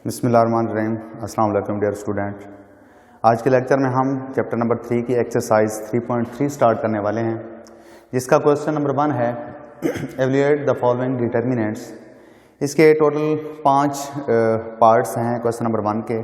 बिस्मिल्लाहिर्रहमानिर्रहीम। अस्सलाम वालेकुम डियर स्टूडेंट। आज के लेक्चर में हम चैप्टर नंबर 3 की एक्सरसाइज 3.3 स्टार्ट करने वाले हैं, जिसका क्वेश्चन नंबर 1 है एवल्यूएट द फॉलोइंग डिटर्मिनेंट्स। इसके टोटल 5 पार्ट्स हैं क्वेश्चन नंबर 1 के।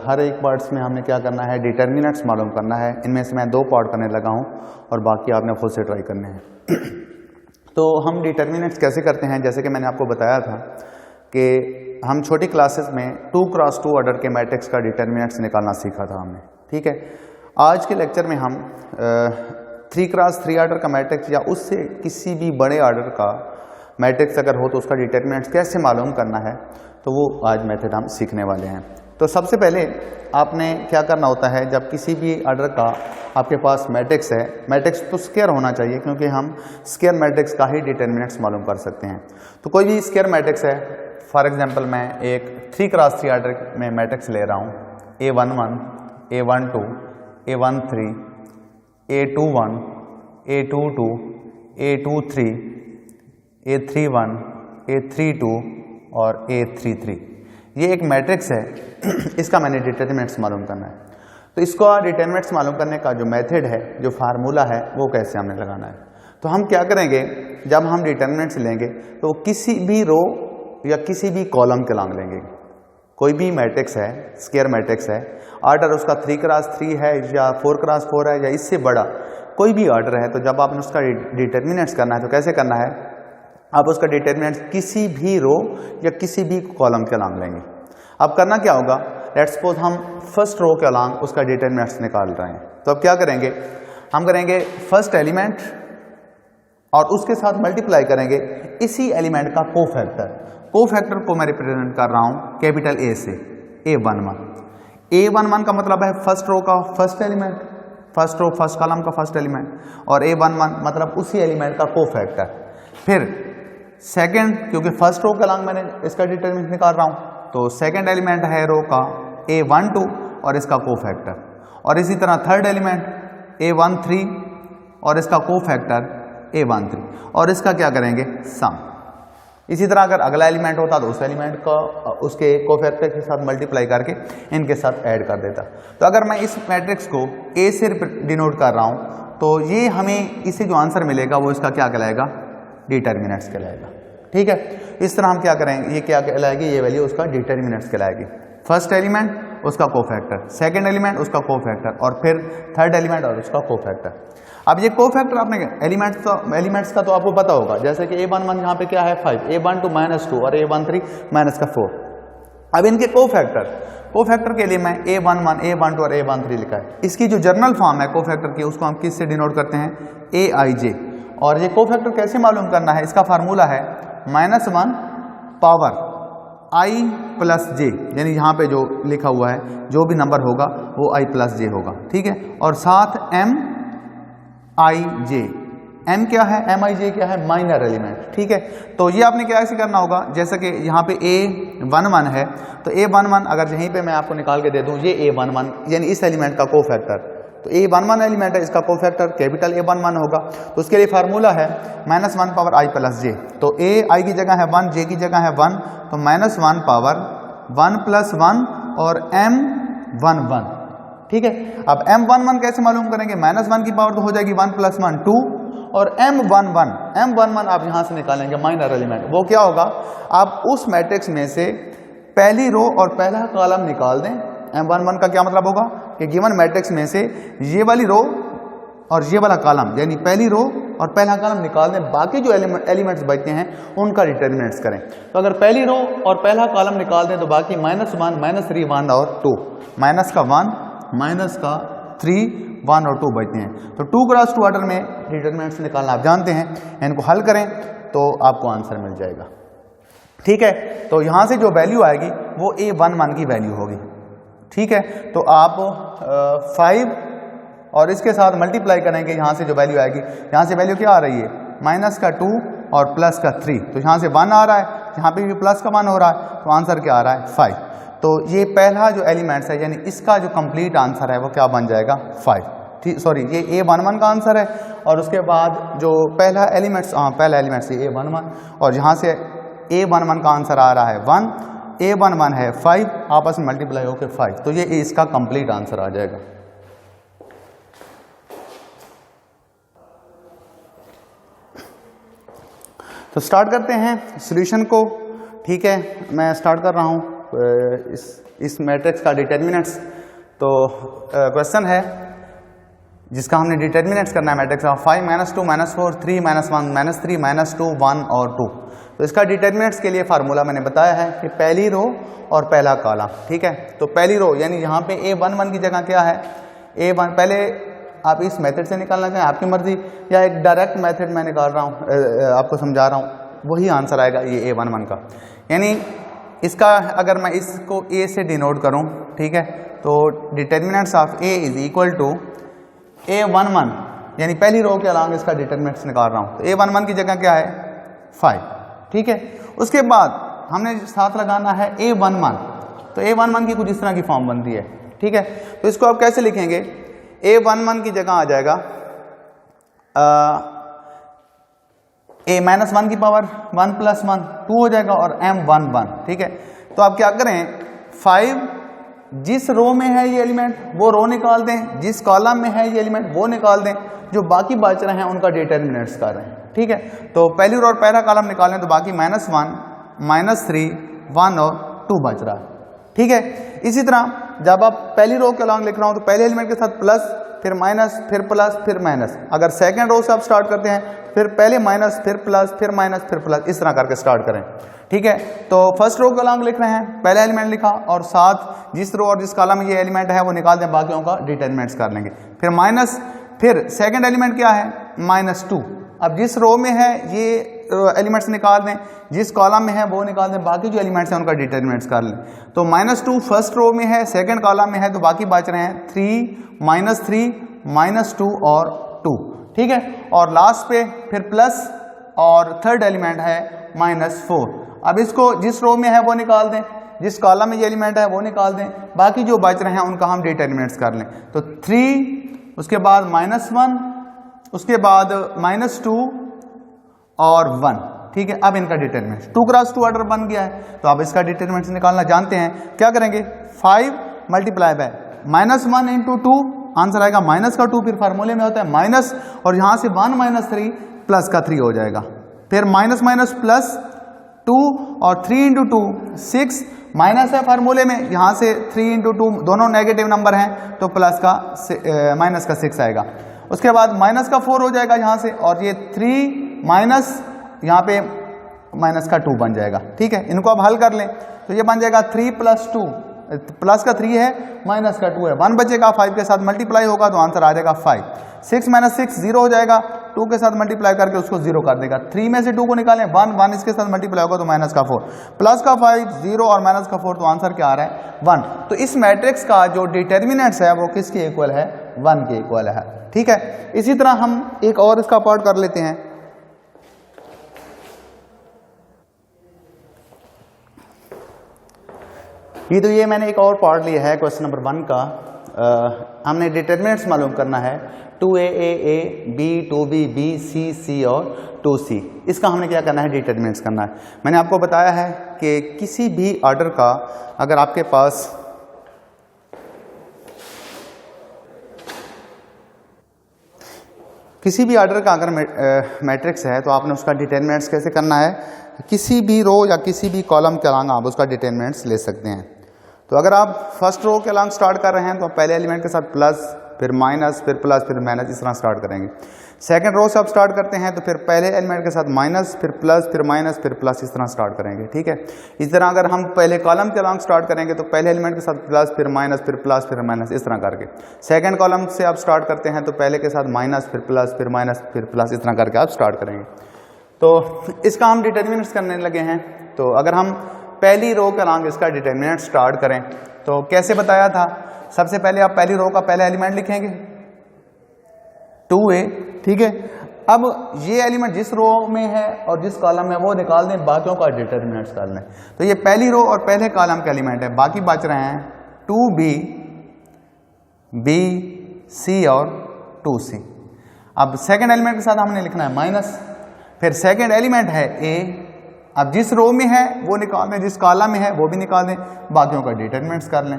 हर एक पार्ट्स में हमने क्या करना है, डिटर्मिनेंट्स मालूम करना है। इनमें से मैं 2 पार्ट करने लगा हूँ और बाकी आपने खुद से ट्राई करने हैं। तो हम डिटर्मिनेंट्स कैसे करते हैं, जैसे कि मैंने आपको बताया था कि हम छोटी क्लासेस में 2x2 ऑर्डर के मैट्रिक्स का डिटर्मिनेंट्स निकालना सीखा था हमने। ठीक है, आज के लेक्चर में हम 3x3 ऑर्डर का मैट्रिक्स या उससे किसी भी बड़े ऑर्डर का मैट्रिक्स अगर हो तो उसका डिटर्मिनेंट्स कैसे मालूम करना है, तो वो आज मेथड हम सीखने वाले हैं। तो सबसे पहले आपने क्या करना होता है, जब किसी भी ऑर्डर का आपके पास मैट्रिक्स है, मैट्रिक्स तो स्क्वायर होना चाहिए क्योंकि हम स्क्वायर मैट्रिक्स का ही डिटर्मिनेंट्स मालूम कर सकते हैं। तो कोई भी स्क्वायर मैट्रिक्स है, फॉर एग्जांपल मैं एक 3x3 ऑर्डर में मैट्रिक्स ले रहा हूँ, A11, A12, A13, A21, A22, A23, A31, A32 और A33। ये एक मैट्रिक्स है, इसका मैंने डिटर्मिनेंट्स मालूम करना है। तो इसको डिटर्मिनेंट्स मालूम करने का जो मेथड है, जो फार्मूला है, वो कैसे हमने लगाना है। तो हम क्या करेंगे, जब हम डिटर्मिनेंट्स लेंगे तो किसी भी रो या किसी भी कॉलम के लॉन्ग लेंगे। कोई भी मैट्रिक्स है, स्क्वायर मैट्रिक्स है, ऑर्डर उसका 3x3 है या 4x4 है या इससे बड़ा कोई भी ऑर्डर है, तो जब आपने उसका डिटर्मिनेंट्स करना है तो कैसे करना है, आप उसका डिटर्मिनेंट्स किसी भी रो या किसी भी कॉलम के लॉन्ग लेंगे। अब करना क्या होगा, लेट्स सपोज हम फर्स्ट रो के लॉन्ग उसका डिटर्मिनेंट्स निकाल रहे हैं। तो अब क्या करेंगे, हम करेंगे फर्स्ट एलिमेंट और उसके साथ मल्टीप्लाई करेंगे इसी एलिमेंट का कोफैक्टर। कोफैक्टर को मैं रिप्रेजेंट कर रहा हूं कैपिटल ए से, A11। A11 का मतलब है फर्स्ट रो का first element, first row first column का फर्स्ट एलिमेंट, और A11 मतलब उसी एलिमेंट का कोफैक्टर। फिर सेकंड, क्योंकि फर्स्ट रो के लॉन्ग मैंने इसका डिटर्मिनेंट निकाल रहा हूं, तो सेकंड एलिमेंट है रो का A12 और इसका कोफैक्टर। और इसी तरह थर्ड एलिमेंट A13 और इसका कोफैक्टर A13, और इसका क्या करेंगे, सम। इसी तरह अगर अगला एलिमेंट होता तो उस एलिमेंट का उसके कोफैक्टर के साथ मल्टीप्लाई करके इनके साथ ऐड कर देता। तो अगर मैं इस मैट्रिक्स को A से डिनोट कर रहा हूं, तो ये हमें इसे जो आंसर मिलेगा वो इसका क्या कहलाएगा, डिटर्मिनेंट्स कहलाएगा। ठीक है, इस तरह हम क्या करेंगे, ये क्या कहलाएगी, ये वैल्यू उसका डिटर्मिनेंट्स कहलाएगी। फर्स्ट एलिमेंट उसका कोफैक्टर, सेकंड एलिमेंट उसका कोफैक्टर, और फिर थर्ड एलिमेंट और उसका कोफैक्टर। अब ये कोफैक्टर आपने एलिमेंट्स का तो आपको पता होगा, जैसे कि A11 यहाँ पे क्या है 5, A12 -2 और A13 -4। अब इनके कोफैक्टर के लिए मैं A11, A12 और A13 लिखा है। इसकी जो जर्नल फॉर्म है कोफैक्टर की, उसको हम किससे डिनोट करते हैं, AIJ। और ये कोफैक्टर कैसे मालूम करना है, इसका फार्मूला है -1 पावर I + J, यानी यहाँ पे जो लिखा हुआ है जो भी नंबर होगा वो I + J होगा। ठीक है, और साथ MIJ। M क्या है, MIJ क्या है, माइनर एलिमेंट। ठीक है, तो ये आपने क्या ऐसे करना होगा, जैसे कि यहाँ पे A11 है, तो A11 अगर यहीं पे मैं आपको निकाल के दे दूं, ये A11 यानी इस एलिमेंट का कोफैक्टर, तो A11 एलिमेंट है, इसका कोफैक्टर कैपिटल A11 होगा। तो उसके लिए फार्मूला है -1 पावर I + J। तो I की जगह है 1, J की जगह है 1, तो -1 पावर 1 + 1 और M11। ठीक है, अब M11 कैसे मालूम करेंगे, -1 की पावर तो हो जाएगी 1 + 1 2, और M11 आप यहां से निकालेंगे माइनर एलिमेंट। वो क्या होगा, आप उस मैट्रिक्स में से पहली रो और पहला कॉलम निकाल दें। M11 का क्या मतलब होगा कि गिवन मैट्रिक्स में से ये वाली रो और ये वाला कॉलम, यानी पहली रो और पहला कॉलम निकाल दें, बाकी जो एलिमेंट्स बचते हैं उनका डिटर्मिनेंट्स करें। तो अगर पहली रो और पहला कॉलम निकाल दें तो बाकी -1, -3, 1 और 2, माइनस का 1, माइनस का 3, 1 और 2 बचते हैं। तो 2x2 ऑर्डर में डिटर्मिनेंट्स निकालना आप जानते हैं, इनको हल करें तो आपको आंसर मिल जाएगा। ठीक है, तो यहाँ से जो वैल्यू आएगी वो A11 की वैल्यू होगी। ठीक है, तो आप 5 और इसके साथ मल्टीप्लाई करेंगे, यहाँ से जो वैल्यू आएगी, यहाँ से वैल्यू क्या आ रही है, -2 और +3, तो यहाँ से 1 आ रहा है, यहाँ पे भी प्लस का 1 हो रहा है, तो आंसर क्या आ रहा है 5। तो ये पहला जो एलिमेंट्स है, यानी इसका जो कंप्लीट आंसर है वो क्या बन जाएगा 5। ठीक, सॉरी, ये A11 का आंसर है, और उसके बाद जो पहला एलिमेंट्स A11 और यहाँ से A11 का आंसर आ रहा है 1, A11 है 5, आपस में मल्टीप्लाई होकर 5, तो ये इसका कंप्लीट आंसर आ जाएगा। तो स्टार्ट करते हैं सॉल्यूशन को। ठीक है, मैं स्टार्ट कर रहा हूँ इस मैट्रिक्स का डिटर्मिनेंट्स। तो क्वेश्चन है जिसका हमने डिटर्मिनेंट्स करना है मैट्रिक्स का 5 -2 -4 3 -1 -3 -2 1 और 2। तो इसका डिटर्मिनेंट्स के लिए फार्मूला मैंने बताया है कि पहली रो और पहला कॉलम। ठीक है, तो पहली रो यानी यहाँ पे A11 की जगह क्या है A1, पहले आप इस मेथड से निकालना चाहें आपकी मर्जी, या एक डायरेक्ट मेथड मैं निकाल रहा हूँ, आपको समझा रहा हूँ, वही आंसर आएगा ये A11 का। यानी इसका अगर मैं इसको A से डिनोट करूँ, ठीक है, तो determinants of A is equal to A11, यानी पहली रो के अलॉन्ग इसका डिटर्मिनेंट्स निकाल रहा हूँ। तो A11 की जगह क्या है 5। ठीक है, उसके बाद हमने साथ लगाना है A11। तो A11 की कुछ इस तरह की फॉर्म बनती है। ठीक है, तो इसको आप कैसे लिखेंगे, A11 की जगह आ जाएगा A-1 की पावर 1 + 1 2 हो जाएगा और M11। ठीक है, तो आप क्या करें 5 जिस रो में है ये एलिमेंट वो रो निकाल दें, जिस कॉलम में है ये एलिमेंट वो निकाल दें, जो बाकी बच रहे हैं उनका डिटर्मिनेंट्स कर रहे हैं। ठीक है, तो पहली रो और पहला कॉलम निकालें तो बाकी -1 -3 1 और 2 बच रहा है। ठीक है, इसी तरह जब आप पहली रो के अलॉन्ग लिख रहा हूं तो पहले एलिमेंट के साथ प्लस, फिर माइनस, फिर प्लस, फिर माइनस। अगर सेकंड रो से आप स्टार्ट करते हैं फिर पहले माइनस, फिर प्लस, फिर माइनस, फिर प्लस, इस तरह करके स्टार्ट करें। ठीक है, तो फर्स्ट रो के अलॉन्ग लिख रहे हैं, पहला एलिमेंट लिखा और साथ जिस रो और जिस कॉलम में ये एलिमेंट है वो निकाल दें, बाकियों का डिटर्मिनेंट्स कर लेंगे। फिर माइनस, फिर सेकंड एलिमेंट क्या है -2। अब जिस रो में है ये एलिमेंट्स निकाल दें, जिस कॉलम में है वो निकाल दें, बाकी जो एलिमेंट्स हैं उनका डिटर्मिनेंट्स कर लें। तो -2 फर्स्ट रो में है, सेकंड कॉलम में है, तो बाकी बच रहे हैं 3 -2 और 2। ठीक है, और लास्ट पे फिर प्लस और थर्ड एलिमेंट है -4। अब इसको जिस रो में है वो निकाल दें, जिस कॉलम में ये एलिमेंट है वो निकाल दें, बाकी जो बच रहे हैं उनका हम डिटर्मिनेंट्स कर लें। तो 3, उसके बाद -1, उसके बाद -2 और 1। ठीक है, अब इनका डिटर्मिनेंट्स 2 × 2 ऑर्डर बन गया है, तो आप इसका डिटर्मिनेंट्स निकालना जानते हैं। क्या करेंगे 5 × -1 × 2 आंसर आएगा -2, फिर फार्मूले में होता है माइनस और यहां से 1 - 3 प्लस का 3 हो जाएगा, फिर माइनस प्लस 2 और 3 × 2 6 माइनस है फार्मूले में, यहां से 3 × 2 दोनों नेगेटिव नंबर हैं तो प्लस का -6 आएगा। उसके बाद -4 हो जाएगा यहां से, और ये 3 माइनस यहां पे -2 बन जाएगा। ठीक है, इनको आप हल कर लें तो ये बन जाएगा 3 + 2, प्लस का 3 है -2 है, 1 बचेगा, 5 के साथ मल्टीप्लाई होगा तो आंसर आ जाएगा 5। 6 - 6 0 हो जाएगा, 2 के साथ मल्टीप्लाई करके उसको 0 कर देगा। 3 में से 2 को निकालें 1 इसके साथ मल्टीप्लाई होगा तो -4, प्लस का 5 0 और -4, तो आंसर क्या आ रहा है 1। तो इस मैट्रिक्स का जो डिटर्मिनेंट्स है वो किसके इक्वल है 1 के इक्वल है। ठीक है, इसी तरह हम एक और इसका पार्ट कर लेते हैं। ये मैंने एक और पार्ट लिया है क्वेश्चन नंबर 1 का। हमने डिटर्मिनेंट्स मालूम करना है 2a, b, 2b, b, c और 2c। इसका हमने क्या करना है डिटर्मिनेंट्स करना है। मैंने आपको बताया है कि किसी भी ऑर्डर का अगर आपके पास किसी भी ऑर्डर का अगर मैट्रिक्स है तो आपने उसका डिटर्मिनेंट्स कैसे करना है, किसी भी रो या किसी भी कॉलम के अलॉन्ग आप उसका डिटर्मिनेंट्स ले सकते हैं। तो अगर आप फर्स्ट रो के अलॉन्ग स्टार्ट कर रहे हैं तो पहले एलिमेंट के साथ प्लस, फिर माइनस, फिर प्लस, फिर माइनस, इस तरह स्टार्ट करेंगे। सेकंड रो से आप स्टार्ट करते हैं तो फिर पहले एलिमेंट के साथ माइनस, फिर प्लस, फिर माइनस, फिर प्लस, इस तरह स्टार्ट करेंगे। ठीक है, इस तरह अगर हम पहले कॉलम के अलॉन्ग स्टार्ट करेंगे तो पहले एलिमेंट के साथ प्लस, फिर माइनस, फिर प्लस, फिर माइनस, इस तरह करके। सेकंड कॉलम से आप स्टार्ट करते हैं तो पहले के साथ माइनस, फिर प्लस, फिर माइनस, फिर प्लस, इस तरह करके आप स्टार्ट करेंगे। तो इसका हम डिटर्मिनेंट्स करने लगे हैं। तो अगर हम पहली रो के अलॉन्ग इसका डिटर्मिनेंट स्टार्ट करें तो कैसे बताया था, सबसे पहले आप पहली रो का पहला एलिमेंट लिखेंगे 2a। ठीक है, अब ये एलिमेंट जिस रो में है और जिस कॉलम में वो निकाल दें, बाकियों का डिटर्मिनेंट्स कर लें। तो ये पहली रो और पहले कॉलम का एलिमेंट है, बाकी बच रहे हैं 2b, b, c और 2c। अब सेकंड एलिमेंट के साथ हमने लिखना है माइनस, फिर सेकंड एलिमेंट है a, अब जिस रो में है वो निकाल दें, जिस कॉलम में है वो भी निकाल दें, बाकियों का डिटरमिनेंट्स कर लें।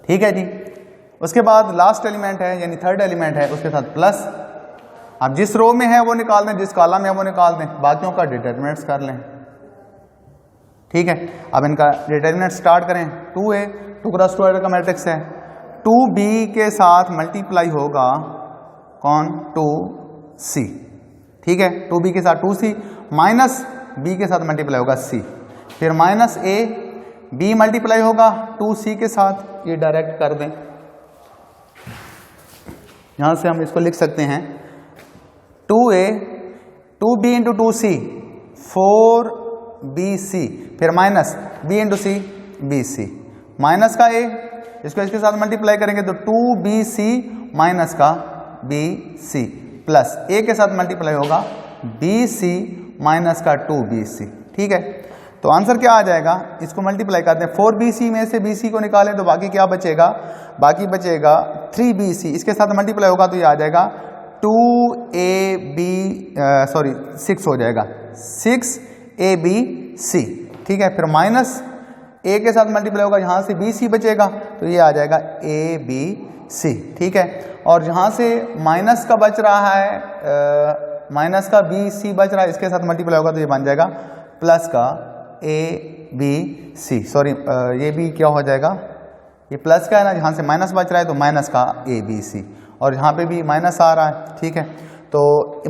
ठीक है जी। उसके बाद लास्ट एलिमेंट है यानी थर्ड एलिमेंट है, उसके साथ प्लस। अब जिस रो में है वो निकाल दें, जिस कॉलम में है वो निकाल दें, बाकियों का डिटरमिनेंट्स कर लें। ठीक है। अब इनका डिटरमिनेंट स्टार्ट करें। 2a 2 क्रॉस 2 का मैट्रिक्स है, 2b के साथ मल्टीप्लाई होगा कौन, 2c। ठीक है। 2b के साथ 2c माइनस b के साथ मल्टीप्लाई होगा c, फिर माइनस a, b मल्टीप्लाई होगा 2c के साथ, ये डायरेक्ट कर दें। यहां से हम इसको लिख सकते हैं 2a 2b into 2c 4bc, फिर minus b into c bc, minus का a, इसको इसके साथ मल्टीप्लाई करेंगे तो 2bc माइनस का bc, प्लस a के साथ मल्टीप्लाई होगा bc माइनस का 2bc। ठीक है। तो आंसर क्या आ जाएगा, इसको मल्टीप्लाई करते हैं, 4bc में से bc को निकालें तो बाकी क्या बचेगा, बाकी बचेगा 3bc, इसके साथ मल्टीप्लाई होगा तो ये आ जाएगा 6 हो जाएगा 6abc। ठीक है। फिर माइनस a के साथ मल्टीप्लाई होगा, यहाँ से bc बचेगा तो ये आ जाएगा abc। ठीक है। और यहाँ से माइनस का बच रहा है, माइनस का bc बच रहा है, इसके साथ मल्टीप्लाई होगा तो ये बन जाएगा प्लस का abc, सॉरी ये भी क्या हो जाएगा, ये प्लस का है ना, जहाँ से माइनस बच रहा है तो माइनस का abc, और यहाँ पे भी माइनस आ रहा है। ठीक है। तो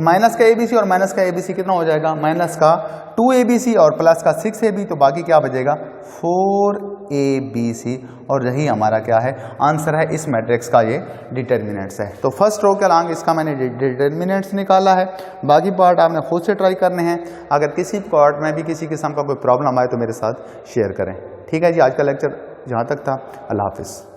माइनस का abc और माइनस का abc कितना हो जाएगा, माइनस का 2abc और प्लस का 6ab, तो बाकी क्या बचेगा 4abc, और यही हमारा क्या है, आंसर है इस मैट्रिक्स का, ये डिटर्मिनेंट्स है। तो फर्स्ट रो के अलॉन्ग इसका मैंने डिटर्मिनेंट्स निकाला है, बाकी पार्ट आपने खुद से ट्राई करने हैं। अगर किसी पार्ट में भी किसी किस्म का कोई प्रॉब्लम आए तो मेरे साथ शेयर करें। ठीक है जी। आज का लेक्चर जहाँ तक था, अल्लाह हाफिज़।